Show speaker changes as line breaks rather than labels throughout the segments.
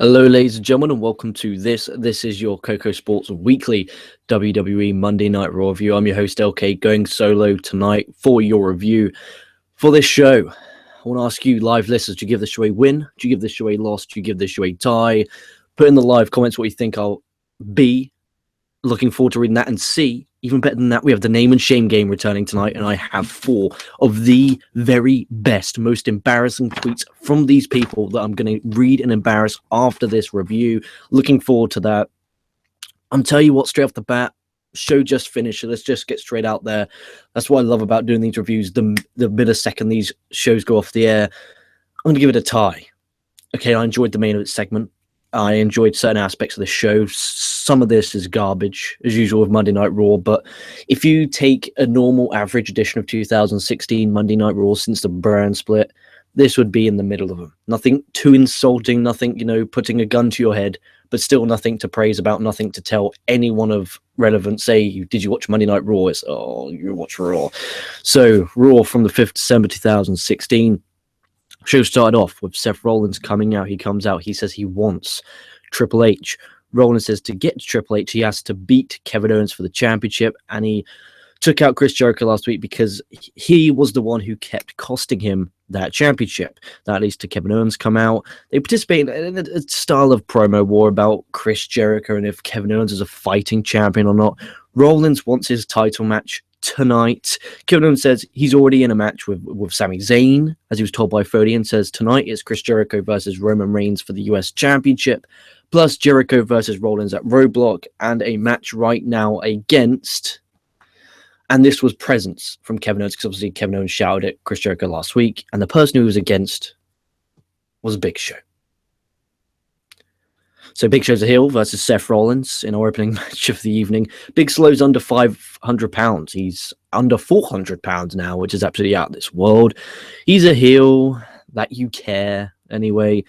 Hello, ladies and gentlemen, and welcome to this. This is your KocoSports weekly WWE Monday Night Raw review. I'm your host, LK, going solo tonight for your review for this show. I want to ask you, live listeners, do you give this show a win? Do you give this show a loss? Do you give this show a tie? Put in the live comments what you think I'll be. Looking forward to reading that. And C, even better than that, we have the Name and Shame game returning tonight, and I have 4 of the very best, most embarrassing tweets from these people that I'm going to read and embarrass after this review. Looking forward to that. I'm telling you what, straight off the bat, show just finished, so let's just get straight out there. That's what I love about doing these reviews. The millisecond these shows go off the air, I'm going to give it a tie. Okay, I enjoyed the main segment. I enjoyed certain aspects of the show. Some of this is garbage, as usual with Monday Night Raw, but if you take a normal average edition of 2016 Monday Night Raw since the brand split, this would be in the middle of them. Nothing too insulting, nothing, putting a gun to your head, but still nothing to praise about, nothing to tell anyone of relevance. Say, did you watch Monday Night Raw? It's, you watch Raw. So, Raw from the 5th December 2016. Show started off with Seth Rollins coming out. He comes out. He says he wants Triple H. Rollins says to get to Triple H, he has to beat Kevin Owens for the championship. And he took out Chris Jericho last week because he was the one who kept costing him that championship. That leads to Kevin Owens come out. They participate in a style of promo war about Chris Jericho and if Kevin Owens is a fighting champion or not. Rollins wants his title match tonight. Kevin Owens says he's already in a match with Sami Zayn, as he was told by Foley, and says tonight is Chris Jericho versus Roman Reigns for the US Championship, plus Jericho versus Rollins at Roadblock, and a match right now against, and this was presence from Kevin Owens, because obviously Kevin Owens shouted at Chris Jericho last week, and the person who was against was Big Show. So Big Show's a heel versus Seth Rollins in our opening match of the evening. Big Slow's under 500 pounds. He's under 400 pounds now, which is absolutely out of this world. He's a heel that you care anyway.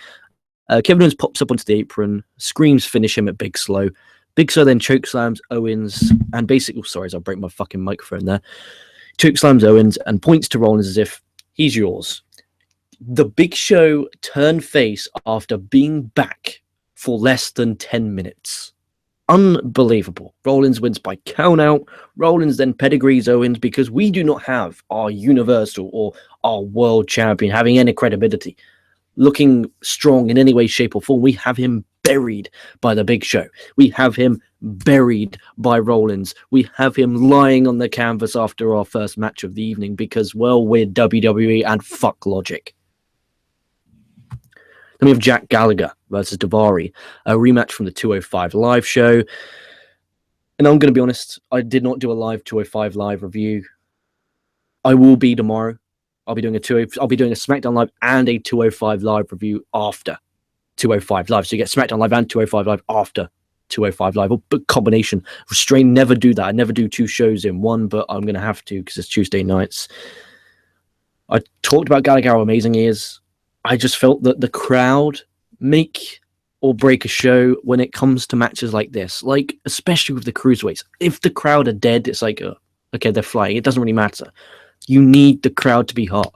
Kevin Owens pops up onto the apron, screams finish him at Big Slow. Big Slow then chokeslams Owens and basically, sorry, I'll break my fucking microphone there. Chokeslams Owens and points to Rollins as if he's yours. The Big Show turned face after being back for less than 10 minutes. Unbelievable. Rollins wins by count out. Rollins then pedigrees Owens because we do not have our Universal or our World Champion having any credibility, looking strong in any way, shape, or form. We have him buried by the Big Show. We have him buried by Rollins. We have him lying on the canvas after our first match of the evening because, well, we're WWE and fuck logic. Then we have Jack Gallagher versus Daivari, a rematch from the 205 Live show. And I'm going to be honest, I did not do a live 205 Live review. I will be tomorrow. I'll be doing a SmackDown Live and a 205 Live review after 205 Live. So you get SmackDown Live and 205 Live after 205 Live. A combination. Restrain, never do that. I never do 2 shows in one, but I'm going to have to because it's Tuesday nights. I talked about Gallagher, how amazing he is. I just felt that the crowd make or break a show when it comes to matches like this, like especially with the cruiserweights. If the crowd are dead, it's like, okay, they're flying. It doesn't really matter. You need the crowd to be hot.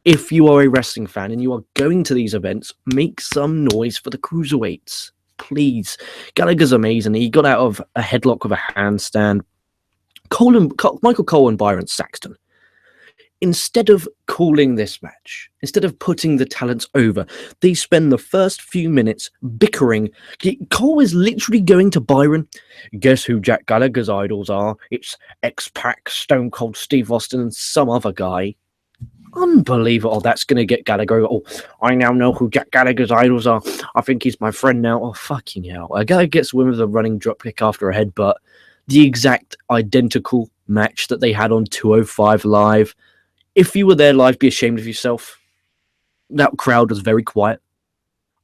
If you are a wrestling fan and you are going to these events, make some noise for the cruiserweights, please. Gallagher's amazing. He got out of a headlock with a handstand. Michael Cole and Byron Saxton. Instead of calling this match, instead of putting the talents over, they spend the first few minutes bickering. Cole is literally going to Byron. Guess who Jack Gallagher's idols are? It's X-Pac, Stone Cold Steve Austin, and some other guy. Unbelievable. Oh, that's going to get Gallagher. Oh, I now know who Jack Gallagher's idols are. I think he's my friend now. Oh, fucking hell. A guy gets a win with a running dropkick after a headbutt. The exact identical match that they had on 205 Live. If you were there live, be ashamed of yourself. That crowd was very quiet.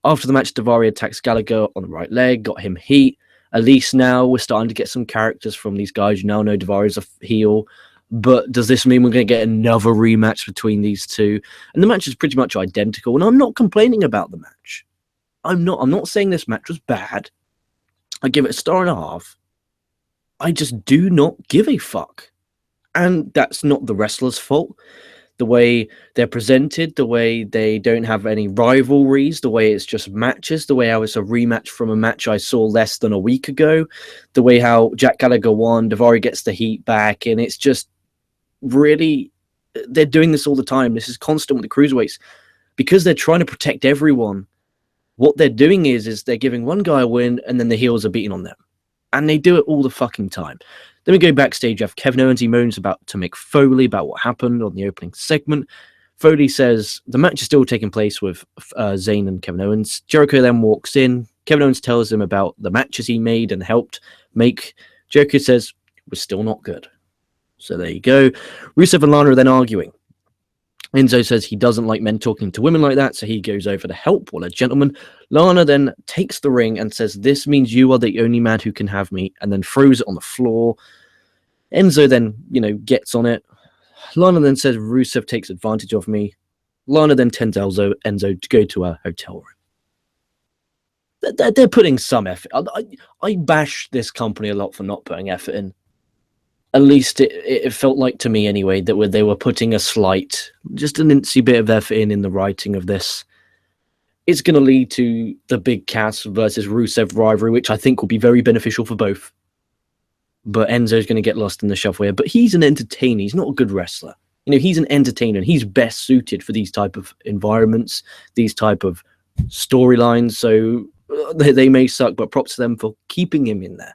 After the match, Daivari attacks Gallagher on the right leg, got him heat. At least now we're starting to get some characters from these guys. You now know Daivari's a heel. But does this mean we're going to get another rematch between these two? And the match is pretty much identical. And I'm not complaining about the match. I'm not saying this match was bad. I give it a 1.5. I just do not give a fuck. And that's not the wrestler's fault. The way they're presented, the way they don't have any rivalries, the way it's just matches, the way how it's a rematch from a match I saw less than a week ago, the way how Jack Gallagher won, Daivari gets the heat back, and it's just really, they're doing this all the time. This is constant with the cruiserweights because they're trying to protect everyone. What they're doing is they're giving one guy a win and then the heels are beating on them. And they do it all the fucking time. Then we go backstage. You have Kevin Owens. He moans to Mick Foley about what happened on the opening segment. Foley says the match is still taking place with Zayn and Kevin Owens. Jericho then walks in. Kevin Owens tells him about the matches he made and helped make. Jericho says, we're still not good. So there you go. Rusev and Lana are then arguing. Enzo says he doesn't like men talking to women like that, so he goes over to help while a gentleman. Lana then takes the ring and says, this means you are the only man who can have me, and then throws it on the floor. Enzo then, gets on it. Lana then says, Rusev takes advantage of me. Lana then tells Enzo to go to a hotel room. They're putting some effort. I bash this company a lot for not putting effort in. At least it felt like to me anyway that they were putting just an incy bit of effort in the writing of this. It's going to lead to the Big Cass versus Rusev rivalry, which I think will be very beneficial for both. But Enzo's going to get lost in the shuffle here. But he's an entertainer. He's not a good wrestler. He's an entertainer, and he's best suited for these type of environments, these type of storylines. So they may suck, but props to them for keeping him in there.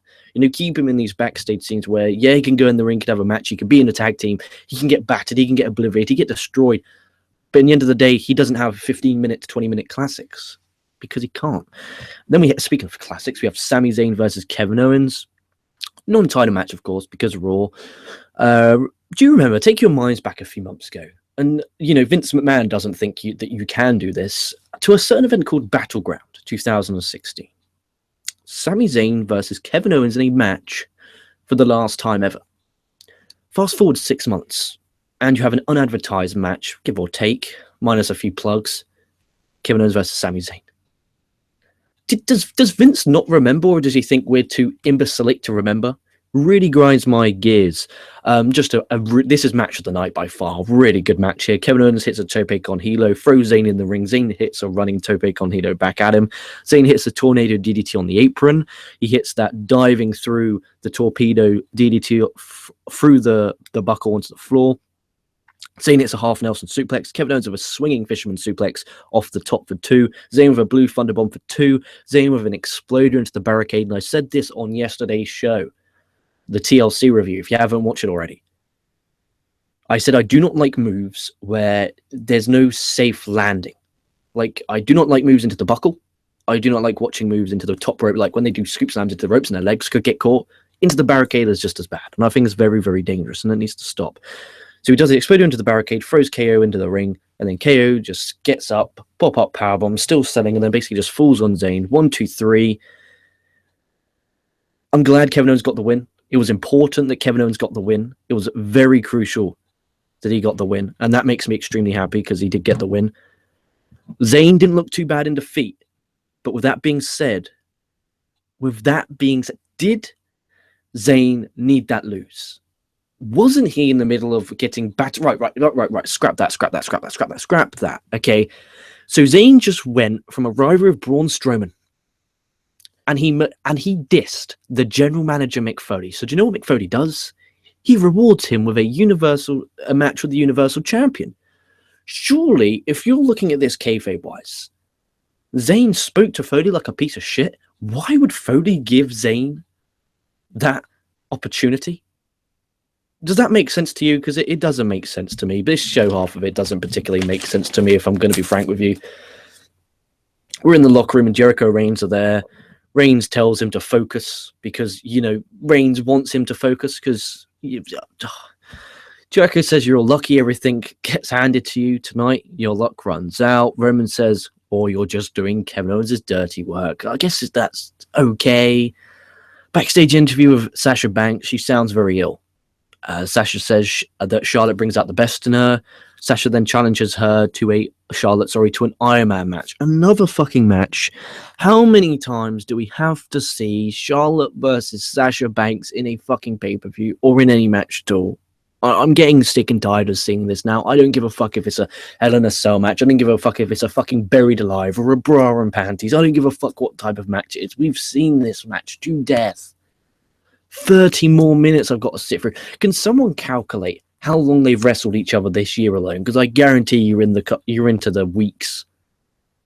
Keep him in these backstage scenes where, he can go in the ring, can have a match, he can be in a tag team, he can get battered, he can get obliterated, he can get destroyed. But in the end of the day, he doesn't have 15-minute to 20-minute classics because he can't. Then speaking of classics, we have Sami Zayn versus Kevin Owens. Non-title match, of course, because of Raw. Do you remember, take your minds back a few months ago, and, Vince McMahon doesn't think that you can do this, to a certain event called Battleground 2016. Sami Zayn versus Kevin Owens in a match for the last time ever. Fast forward 6 months, and you have an unadvertised match, give or take, minus a few plugs. Kevin Owens versus Sami Zayn. Does Vince not remember, or does he think we're too imbecilic to remember? Really grinds my gears. This is match of the night by far. Really good match here. Kevin Owens hits a tope con hilo, throws Zayn in the ring. Zayn hits a running tope con hilo back at him. Zayn hits a tornado DDT on the apron. He hits that diving through the torpedo DDT through the buckle onto the floor. Zayn hits a half Nelson suplex. Kevin Owens with a swinging fisherman suplex off the top for 2. Zayn with a blue thunder bomb for 2. Zayn with an exploder into the barricade. And I said this on yesterday's show, the TLC review, if you haven't watched it already. I said I do not like moves where there's no safe landing. Like, I do not like moves into the buckle. I do not like watching moves into the top rope, like when they do scoop slams into the ropes and their legs could get caught. Into the barricade is just as bad. And I think it's very, very dangerous, and it needs to stop. So he does the exploder into the barricade, throws KO into the ring, and then KO just gets up, pop-up powerbomb, still selling, and then basically just falls on Zayn. 1, 2, 3. I'm glad Kevin Owens got the win. It was important that Kevin Owens got the win. It was very crucial that he got the win. And that makes me extremely happy because he did get the win. Zayn didn't look too bad in defeat. But with that being said, did Zayn need that lose? Wasn't he in the middle of getting battered? Right. Scrap that. Okay. So Zayn just went from a rivalry of Braun Strowman. And he dissed the general manager Mick Foley. So do you know what Mick Foley does? He rewards him with a match with the Universal Champion. Surely, if you're looking at this kayfabe-wise, Zayn spoke to Foley like a piece of shit. Why would Foley give Zayn that opportunity? Does that make sense to you? Because it doesn't make sense to me. This show half of it doesn't particularly make sense to me, if I'm going to be frank with you. We're in the locker room and Jericho Reigns are there. Reigns tells him to focus because, Reigns wants him to focus because Jericho says you're lucky everything gets handed to you tonight. Your luck runs out. Roman says, or you're just doing Kevin Owens' dirty work. I guess that's okay. Backstage interview with Sasha Banks. She sounds very ill. Sasha says that Charlotte brings out the best in her. Sasha then challenges her to an Iron Man match. Another fucking match. How many times do we have to see Charlotte versus Sasha Banks in a fucking pay-per-view or in any match at all? I'm getting sick and tired of seeing this now. I don't give a fuck if it's a Hell in a Cell match. I don't give a fuck if it's a fucking Buried Alive or a Bra and Panties. I don't give a fuck what type of match it is. We've seen this match to death. 30 more minutes I've got to sit through. Can someone calculate how long they've wrestled each other this year alone? Because I guarantee you're into the weeks.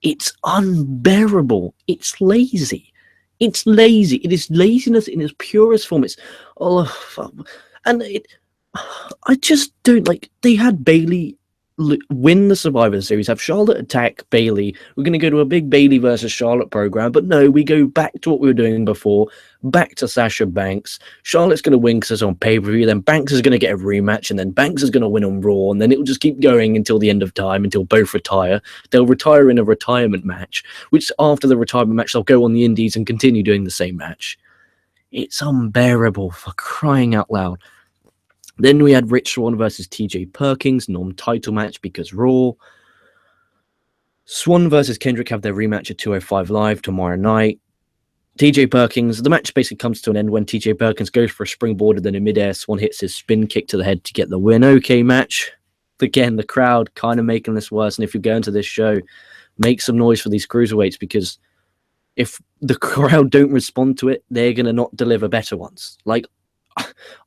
It's unbearable. It's lazy. It's lazy. It is laziness in its purest form. It's fuck. And I just don't like. They had Bayley win the Survivor Series, have Charlotte attack Bayley. We're going to go to a big Bayley versus Charlotte program, but no, we go back to what we were doing before, back to Sasha Banks. Charlotte's going to win because it's on pay-per-view, then Banks is going to get a rematch, and then Banks is going to win on Raw, and then it will just keep going until the end of time, until both retire. They'll retire in a retirement match, which after the retirement match, they'll go on the indies and continue doing the same match. It's unbearable, for crying out loud. Then we had Rich Swann versus TJ Perkins, non-title match because Raw. Swann versus Kendrick have their rematch at 205 Live tomorrow night. TJ Perkins, the match basically comes to an end when TJ Perkins goes for a springboard and then in midair, Swann hits his spin kick to the head to get the win. Okay, match. Again, the crowd kind of making this worse. And if you go into this show, make some noise for these cruiserweights, because if the crowd don't respond to it, they're going to not deliver better ones. Like,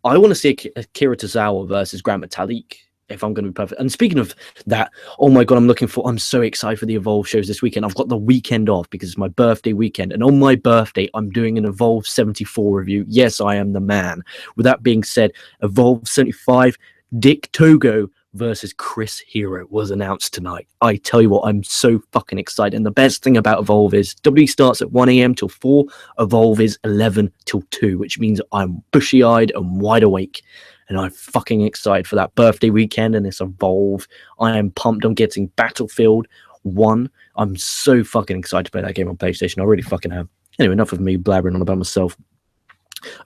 I want to see Akira Tozawa versus Grant Metalik, if I'm going to be perfect. And speaking of that, oh my God, I'm so excited for the Evolve shows this weekend. I've got the weekend off because it's my birthday weekend. And on my birthday, I'm doing an Evolve 74 review. Yes, I am the man. With that being said, Evolve 75, Dick Togo versus Chris Hero was announced tonight. I tell you what, I'm so fucking excited. And the best thing about Evolve is WWE starts at 1 a.m. till 4. Evolve is 11 till 2, which means I'm bushy-eyed and wide awake. And I'm fucking excited for that birthday weekend and this Evolve. I am pumped. I'm getting Battlefield 1. I'm so fucking excited to play that game on PlayStation. I really fucking am. Anyway, enough of me blabbering on about myself.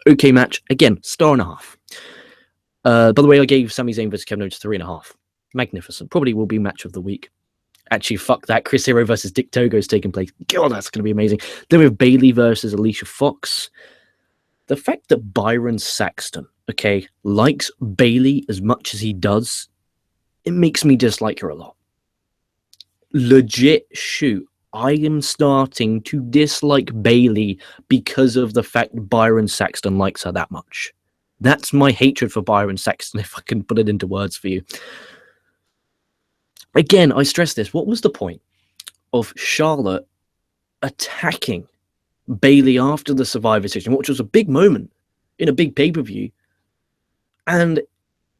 Okay, match. Again, 1.5 stars. By the way, I gave Sami Zayn versus Kevin Owens 3.5. Magnificent. Probably will be match of the week. Actually, fuck that. Chris Hero versus Dick Togo is taking place. God, that's going to be amazing. Then we have Bayley versus Alicia Fox. The fact that Byron Saxton, likes Bayley as much as he does, it makes me dislike her a lot. Legit shoot. I am starting to dislike Bayley because of the fact Byron Saxton likes her that much. That's my hatred for Byron Saxton, if I can put it into words for you. Again, I stress this. What was the point of Charlotte attacking Bayley after the Survivor Series, which was a big moment in a big pay-per-view? And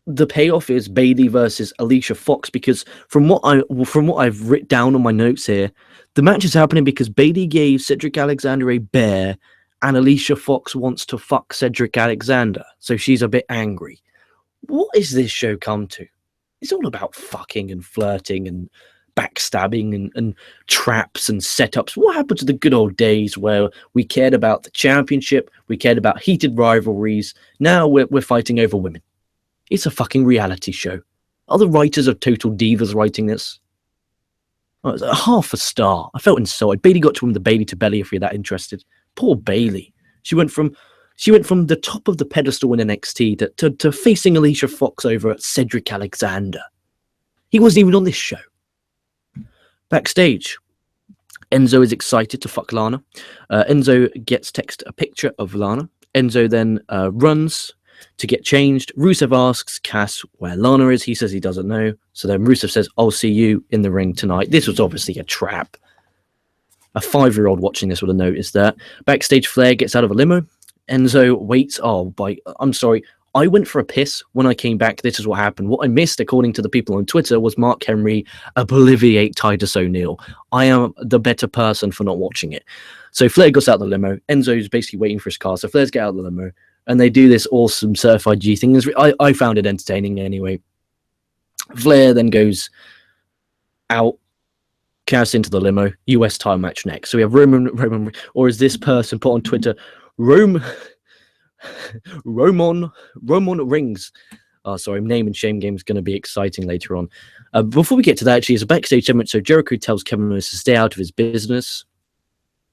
the payoff is Bayley versus Alicia Fox, because from what I've written down on my notes here, the match is happening because Bayley gave Cedric Alexander a bear, and Alicia Fox wants to fuck Cedric Alexander, so she's a bit angry. What is this show come to? It's all about fucking and flirting and backstabbing and traps and setups. What happened to the good old days where we cared about the championship, we cared about heated rivalries? Now we're fighting over women. It's a fucking reality show. Are the writers of Total Divas writing this? Oh, it's a 0.5 star. I felt insulted. Bayley got to win the Bayley to belly if you're that interested. Poor Bayley. She went from the top of the pedestal in NXT to facing Alicia Fox over Cedric Alexander. He wasn't even on this show. Backstage, Enzo is excited to fuck Lana. Enzo gets text a picture of Lana. Enzo then runs to get changed. Rusev asks Cass where Lana is. He says he doesn't know. So then Rusev says, I'll see you in the ring tonight. This was obviously a trap. A 5-year-old watching this would have noticed that. Backstage, Flair gets out of a limo. Enzo waits. I'm sorry. I went for a piss. When I came back, this is what happened. What I missed, according to the people on Twitter, was Mark Henry obliviate Titus O'Neil. I am the better person for not watching it. So Flair goes out of the limo. Enzo's basically waiting for his car. So Flair's get out of the limo. And they do this awesome certified G thing. I found it entertaining anyway. Flair then goes out, Cass into the limo. US title match next. So we have Roman, or is this person put on Twitter, Roman Rings. Oh, sorry, name and shame game is going to be exciting later on. Before we get to that, actually, it's a backstage segment. So Jericho tells Kevin Owens to stay out of his business.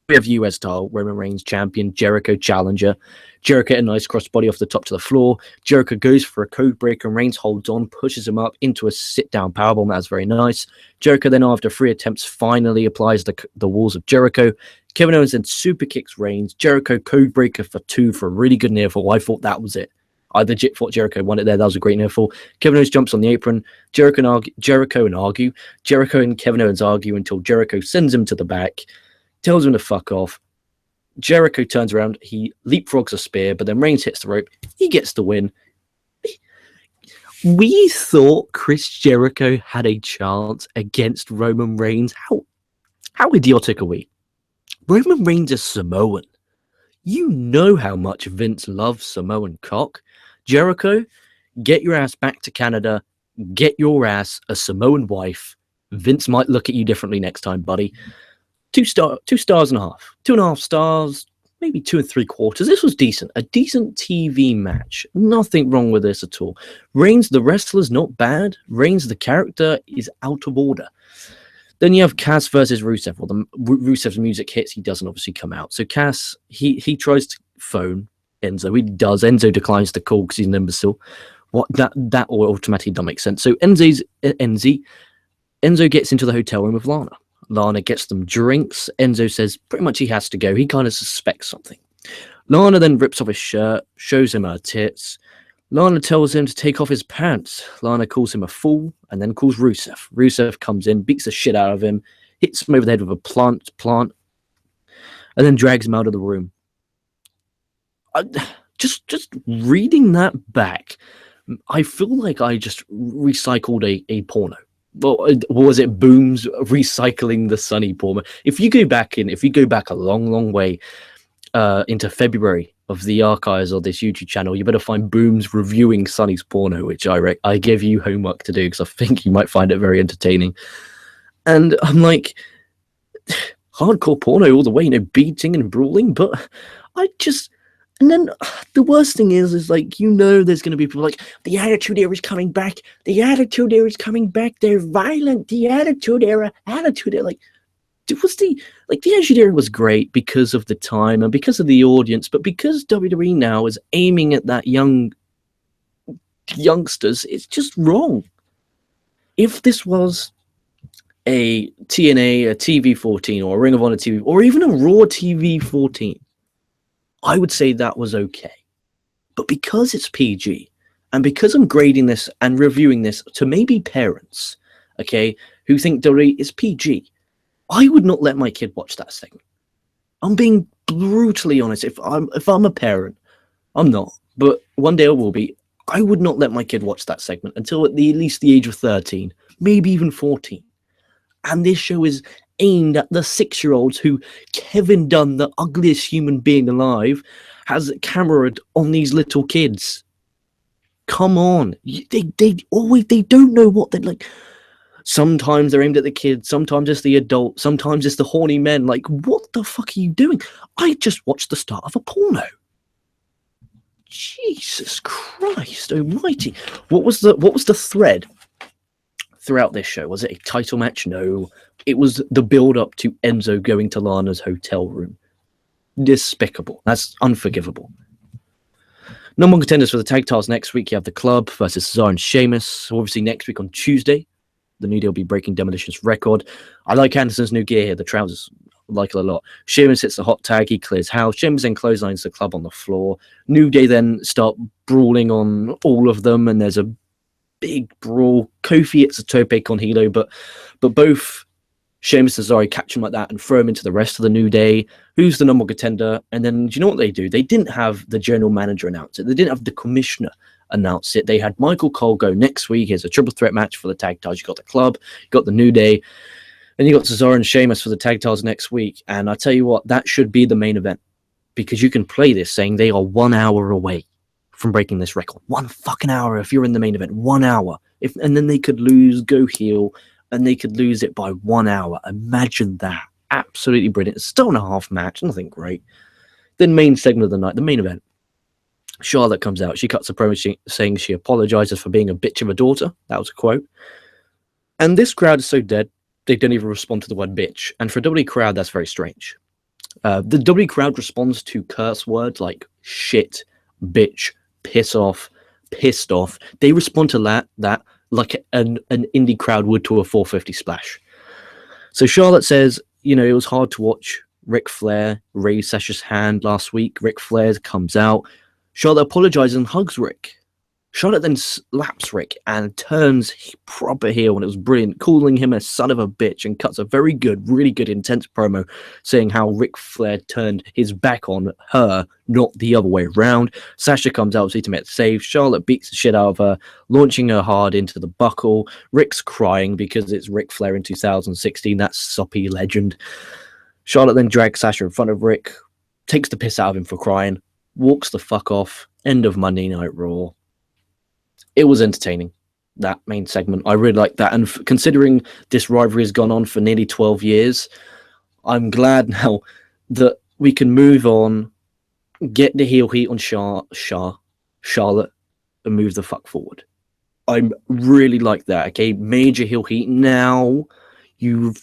We have US title, Roman Reigns champion, Jericho challenger. Jericho a nice crossbody off the top to the floor. Jericho goes for a code breaker and Reigns holds on, pushes him up into a sit-down powerbomb. That's very nice. Jericho then, after 3 attempts, finally applies the walls of Jericho. Kevin Owens then super kicks Reigns. Jericho code breaker for 2 for a really good near fall. I thought that was it. I legit thought Jericho won it there. That was a great near fall. Kevin Owens jumps on the apron. Jericho and Kevin Owens argue until Jericho sends him to the back, tells him to fuck off. Jericho turns around. He leapfrogs a spear, but then Reigns hits the rope. He gets the win. We thought Chris Jericho had a chance against Roman Reigns. How idiotic are we? Roman Reigns is Samoan. You know how much Vince loves Samoan cock. Jericho, get your ass back to Canada. Get your ass a Samoan wife. Vince might look at you differently next time, buddy. 2 stars and a half. 2.5 stars, maybe 2 3/4. This was decent. A decent TV match. Nothing wrong with this at all. Reigns, the wrestler's not bad. Reigns, the character, is out of order. Then you have Cass versus Rusev. Well, Rusev's music hits. He doesn't obviously come out. So Cass, he tries to phone Enzo. He does. Enzo declines the call because he's an imbecile. What that automatically doesn't make sense. So Enzo gets into the hotel room with Lana. Lana gets them drinks. Enzo says pretty much he has to go. He kind of suspects something. Lana then rips off his shirt, shows him her tits. Lana tells him to take off his pants. Lana calls him a fool and then calls Rusev. Rusev comes in, beats the shit out of him, hits him over the head with a plant, and then drags him out of the room. Just reading that back, I feel like I just recycled a porno. Well, was it Boom's recycling the Sunny porno? If you go back a long way into February of the archives of this YouTube channel, you better find Boom's reviewing Sunny's porno, which I give you homework to do because I think you might find it very entertaining. And I'm like, hardcore porno all the way, beating and brawling, but and then the worst thing is like, there's going to be people like, the Attitude Era is coming back. The Attitude Era is coming back. They're violent. The Attitude Era. Like, the Attitude Era was great because of the time and because of the audience, but because WWE now is aiming at that youngsters, it's just wrong. If this was a TNA, a TV 14, or a Ring of Honor TV, or even a Raw TV 14, I would say that was okay. But because it's PG, and because I'm grading this and reviewing this to maybe parents, okay, who think WWE is PG, I would not let my kid watch that segment. I'm being brutally honest. If I'm a parent, I'm not, but one day I will be. I would not let my kid watch that segment until at least the age of 13, maybe even 14. And this show is aimed at the 6-year-olds who Kevin Dunn, the ugliest human being alive, has cameraed on these little kids. Come on. They don't know what they're like. Sometimes they're aimed at the kids, sometimes it's the adult, sometimes it's the horny men. Like, what the fuck are you doing? I just watched the start of a porno. Jesus Christ almighty. What was the thread throughout this show? Was it a title match? No. It was the build-up to Enzo going to Lana's hotel room. Despicable. That's unforgivable. Number 1 contenders for the tag titles next week. You have the Club versus Cesaro and Sheamus. Obviously, next week on Tuesday, the New Day will be breaking Demolition's record. I like Anderson's new gear here. The trousers, I like it a lot. Sheamus hits the hot tag. He clears house. Sheamus then clotheslines the Club on the floor. New Day then start brawling on all of them, and there's a big brawl. Kofi hits a tope con hilo, but both Sheamus and Cesaro catch him like that and throw him into the rest of the New Day. Who's the number 1 contender? And then, do you know what they do? They didn't have the general manager announce it. They didn't have the commissioner announce it. They had Michael Cole go, next week, here's a triple threat match for the tag titles. You got the Club, you got the New Day, and you got Cesaro and Sheamus for the tag titles next week. And I tell you what, that should be the main event, because you can play this saying they are 1 hour away from breaking this record. 1 fucking hour if you're in the main event. 1 hour. And then they could lose, go heel, and they could lose it by 1 hour. Imagine that. Absolutely brilliant. Still in a half match. Nothing great. Then main segment of the night, the main event. Charlotte comes out. She cuts a promo saying she apologizes for being a bitch of a daughter. That was a quote. And this crowd is so dead, they don't even respond to the word bitch. And for a WWE crowd, that's very strange. The W crowd responds to curse words like shit, bitch, piss off, pissed off. They respond to that like an indie crowd would to a 450 splash. So Charlotte says, it was hard to watch Ric Flair raise Sasha's hand last week. Ric Flair comes out. Charlotte apologizes and hugs Rick. Charlotte then slaps Rick and turns proper heel, and it was brilliant, calling him a son of a bitch, and cuts a very good, really good, intense promo saying how Ric Flair turned his back on her, not the other way around. Sasha comes out to make the save. Charlotte beats the shit out of her, launching her hard into the buckle. Rick's crying because it's Ric Flair in 2016, that soppy legend. Charlotte then drags Sasha in front of Rick, takes the piss out of him for crying, walks the fuck off. End of Monday Night Raw. It was entertaining, that main segment. I really liked that. And considering this rivalry has gone on for nearly 12 years, I'm glad now that we can move on, get the heel heat on Charlotte, and move the fuck forward. I really like that, okay? Major heel heat. Now, you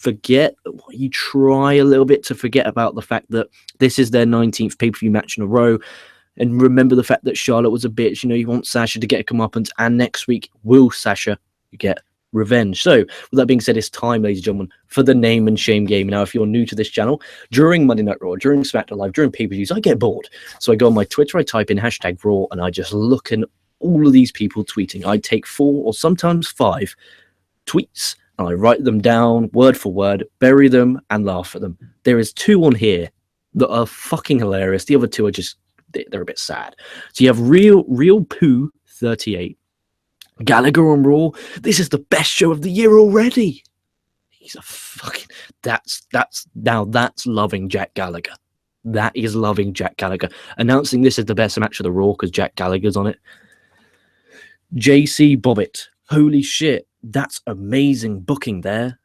try a little bit to forget about the fact that this is their 19th pay-per-view match in a row. And remember the fact that Charlotte was a bitch. You want Sasha to get a comeuppance. And next week, will Sasha get revenge? So, with that being said, it's time, ladies and gentlemen, for the name and shame game. Now, if you're new to this channel, during Monday Night Raw, during SmackDown Live, during pay-per-views, I get bored. So I go on my Twitter, I type in #Raw, and I just look at all of these people tweeting. I take 4 or sometimes 5 tweets, and I write them down word for word, bury them, and laugh at them. There is 2 on here that are fucking hilarious. The other 2 are just... they're a bit sad. So you have Real Poo 38. Gallagher on Raw. This is the best show of the year already. He's a fucking... That's loving Jack Gallagher. That is loving Jack Gallagher. Announcing this is the best match of the Raw because Jack Gallagher's on it. JC Bobbitt. Holy shit. That's amazing booking there.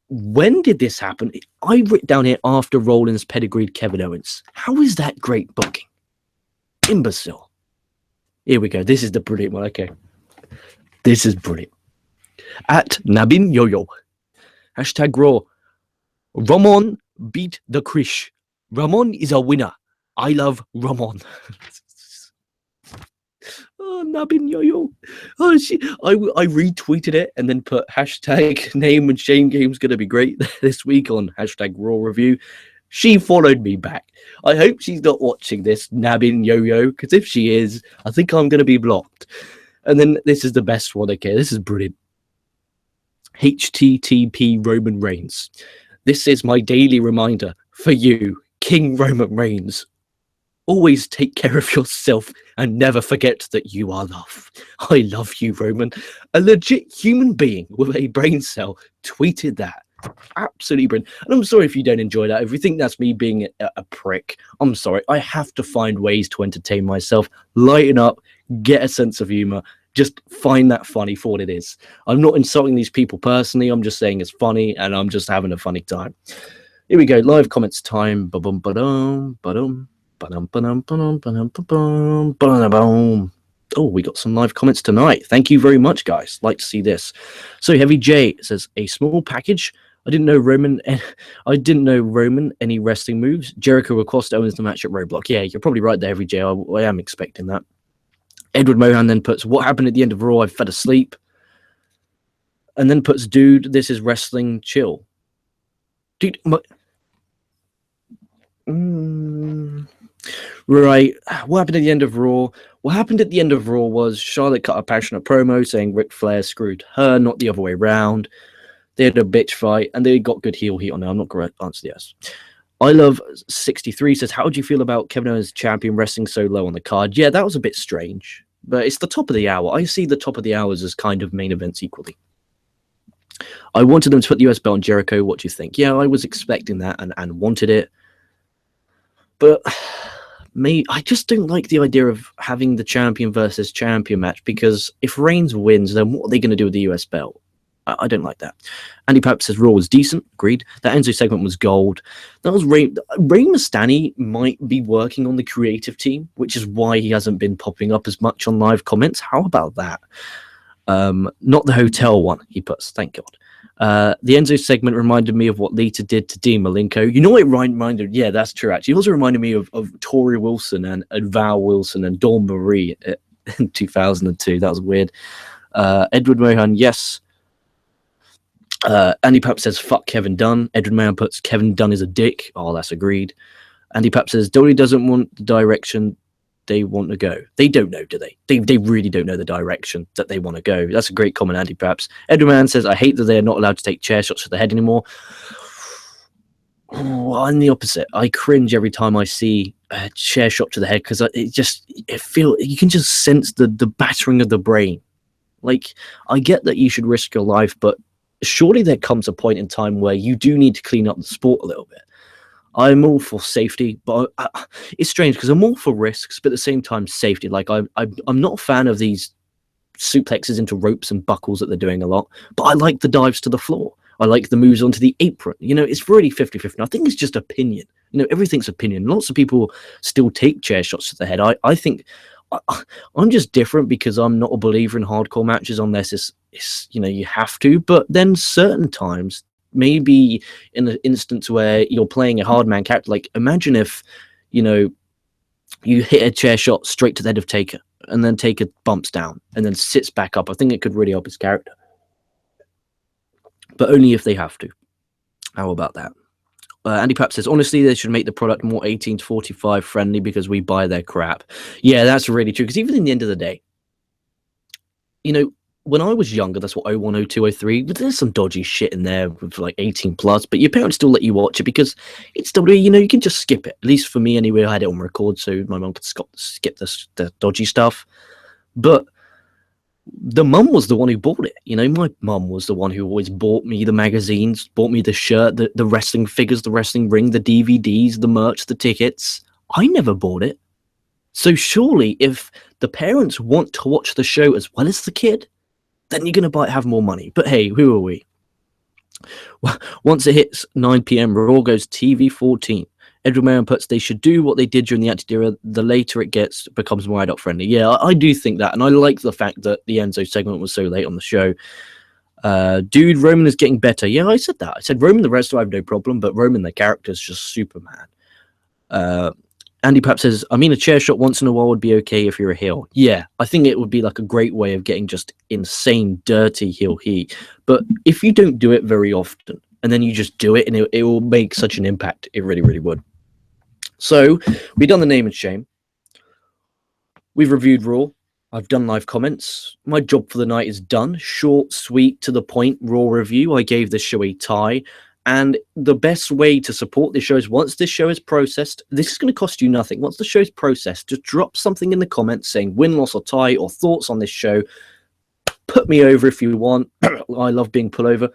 When did this happen? I wrote down here after Rollins pedigreed Kevin Owens. How is that great booking? Imbecile. Here we go. This is the brilliant one. Okay. This is brilliant. At Nabin Yo-Yo. #Raw. Ramon beat the Krish. Ramon is a winner. I love Ramon. Oh, Nabin Yo-Yo. Oh, I retweeted it and then put #name and shame game's going to be great this week on #Raw review. She followed me back. I hope she's not watching this, Nabin Yo-Yo, because if she is, I think I'm going to be blocked. And then this is the best one. Okay, this is brilliant. HTTP Roman Reigns. This is my daily reminder for you, King Roman Reigns. Always take care of yourself and never forget that you are loved. I love you, Roman. A legit human being with a brain cell tweeted that. Absolutely brilliant. And I'm sorry if you don't enjoy that. If you think that's me being a prick, I'm sorry. I have to find ways to entertain myself, lighten up, get a sense of humor. Just find that funny for what it is. I'm not insulting these people personally. I'm just saying it's funny and I'm just having a funny time. Here we go. Live comments time. Ba-bum, ba-dum, ba-dum. Oh, we got some live comments tonight. Thank you very much, guys. Like to see this. So Heavy J says a small package. I didn't know Roman any wrestling moves. Jericho will cost Owens the match at Roadblock. Yeah, you're probably right there, Heavy J. I am expecting that. Edward Mohan then puts what happened at the end of Raw. I fell asleep. And then puts dude, this is wrestling chill. Dude, right. What happened at the end of Raw? What happened at the end of Raw was Charlotte cut a passionate promo saying Ric Flair screwed her, not the other way around. They had a bitch fight and they got good heel heat on her. I'm not going to answer yes. I Love 63 says, how do you feel about Kevin Owens champion wrestling so low on the card? Yeah, that was a bit strange, but it's the top of the hour. I see the top of the hours as kind of main events equally. I wanted them to put the US belt on Jericho. What do you think? Yeah, I was expecting that and wanted it. But I just don't like the idea of having the champion versus champion match, because if Reigns wins, then what are they going to do with the US belt? I don't like that. Andy Pap says Raw was decent. Agreed. That Enzo segment was gold. That was Rey Mysterio might be working on the creative team, which is why he hasn't been popping up as much on live comments. How about that? Not the hotel one, he puts. Thank God. The Enzo segment reminded me of what Lita did to Dean Malenko. You know what it reminded? Yeah, that's true, actually. It also reminded me of Tori Wilson and Val Wilson and Dawn Marie in 2002. That was weird. Edward Mohan, yes. Andy Pap says, fuck Kevin Dunn. Edward Mohan puts, Kevin Dunn is a dick. Oh, that's agreed. Andy Pap says, WWE doesn't want the direction they want to go. They don't know, do they? They really don't know the direction that they want to go. That's a great comment, Andy Paps. Edward Man says, I hate that they're not allowed to take chair shots to the head anymore. Oh, I'm the opposite. I cringe every time I see a chair shot to the head because you can just sense the battering of the brain. Like, I get that you should risk your life, but surely there comes a point in time where you do need to clean up the sport a little bit. I'm all for safety, but it's strange because I'm all for risks, but at the same time, safety. Like, I'm not a fan of these suplexes into ropes and buckles that they're doing a lot, but I like the dives to the floor. I like the moves onto the apron. You know, it's really 50-50. I think it's just opinion. You know, everything's opinion. Lots of people still take chair shots to the head. I think I'm just different because I'm not a believer in hardcore matches unless it's you know, you have to. But then certain times, maybe in an instance where you're playing a hard man character, like imagine if, you know, you hit a chair shot straight to the head of Taker and then Taker bumps down and then sits back up. I think it could really help his character, but only if they have to. How about that? Andy Pratt says, honestly, they should make the product more 18 to 45 friendly because we buy their crap. Yeah, that's really true. Because even in the end of the day, you know, when I was younger, that's what 01, 02, 03, but there's some dodgy shit in there with like 18 plus, but your parents still let you watch it because it's WWE, you know, you can just skip it. At least for me anyway, I had it on record, so my mum could skip the dodgy stuff. But the mum was the one who bought it. You know, my mum was the one who always bought me the magazines, bought me the shirt, the wrestling figures, the wrestling ring, the DVDs, the merch, the tickets. I never bought it. So surely if the parents want to watch the show as well as the kid, then you're going to have more money. But hey, who are we? Once it hits 9 p.m., Raw goes TV 14. Edward Maron puts, they should do what they did during the Attitude Era. The later it becomes more adult friendly. Yeah, I do think that. And I like the fact that the Enzo segment was so late on the show. Dude, Roman is getting better. Yeah, I said that. I said Roman the wrestler, I have no problem. But Roman the character is just Superman. Andy Pap says, I mean, a chair shot once in a while would be okay if you're a heel. Yeah, I think it would be like a great way of getting just insane, dirty heel heat. But if you don't do it very often, and then you just do it, and it will make such an impact, it really, really would. So, we've done the name and shame. We've reviewed Raw. I've done live comments. My job for the night is done. Short, sweet, to the point, Raw review. I gave this show a tie. And the best way to support this show is once this show is processed, this is going to cost you nothing. Once the show is processed, just drop something in the comments saying win, loss, or tie, or thoughts on this show. Put me over if you want. I love being put over.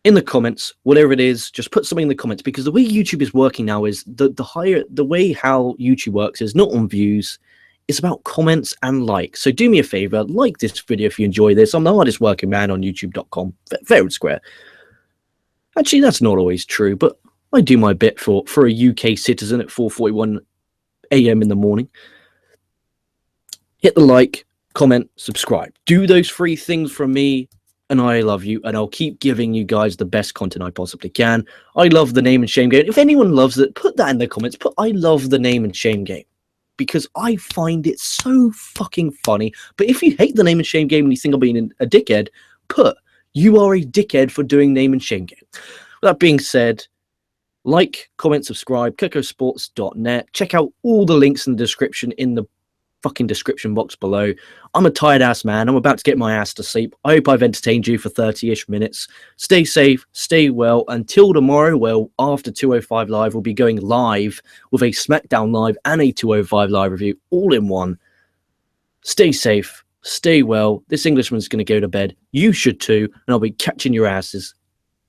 In the comments, whatever it is, just put something in the comments, because the way YouTube is working now is the way how YouTube works is not on views. It's about comments and likes. So do me a favor, like this video if you enjoy this. I'm the hardest working man on youtube.com, fair and square. Actually, that's not always true, but I do my bit for a UK citizen at 4:41 a.m. in the morning. Hit the like, comment, subscribe. Do those 3 things from me, and I love you, and I'll keep giving you guys the best content I possibly can. I love the name and shame game. If anyone loves it, put that in the comments. Put I love the name and shame game, because I find it so fucking funny. But if you hate the name and shame game and you think I'm being a dickhead, put you are a dickhead for doing name and shame game. With that being said, like, comment, subscribe, KocoSports.net. Check out all the links in the description in the fucking description box below. I'm a tired ass man. I'm about to get my ass to sleep. I hope I've entertained you for 30-ish minutes. Stay safe, stay well. Until tomorrow, well, after 205 Live, we'll be going live with a SmackDown Live and a 205 Live review all in one. Stay safe. Stay well. This Englishman's going to go to bed. You should too. And I'll be catching your asses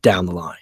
down the line.